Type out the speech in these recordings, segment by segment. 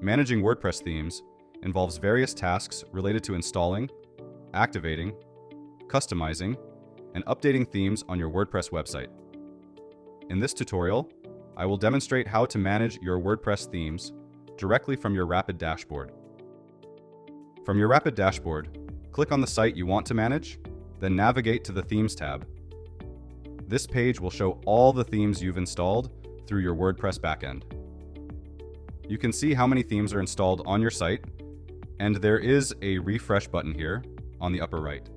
Managing WordPress themes involves various tasks related to installing, activating, customizing, and updating themes on your WordPress website. In this tutorial, I will demonstrate how to manage your WordPress themes directly from your Rapyd Dashboard. From your Rapyd Dashboard, click on the site you want to manage, then navigate to the Themes tab. This page will show all the themes you've installed through your WordPress backend. You can see how many themes are installed on your site, and there is a refresh button here on the upper right.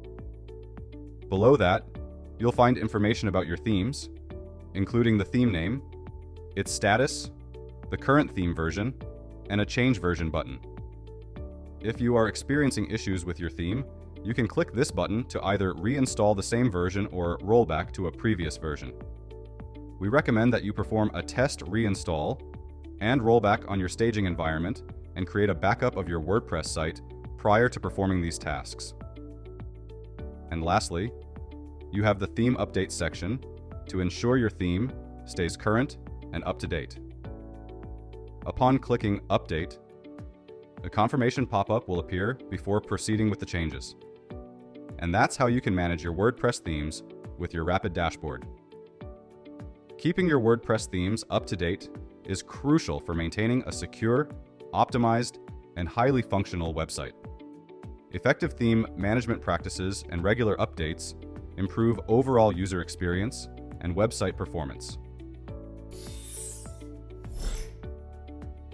Below that, you'll find information about your themes, including the theme name, its status, the current theme version, and a change version button. If you are experiencing issues with your theme, you can click this button to either reinstall the same version or roll back to a previous version. We recommend that you perform a test reinstall and rollback on your staging environment and create a backup of your WordPress site prior to performing these tasks. And lastly, you have the theme update section to ensure your theme stays current and up to date. Upon clicking Update, a confirmation pop-up will appear before proceeding with the changes. And that's how you can manage your WordPress themes with your Rapyd Dashboard. Keeping your WordPress themes up to date is crucial for maintaining a secure, optimized, and highly functional website. Effective theme management practices and regular updates improve overall user experience and website performance.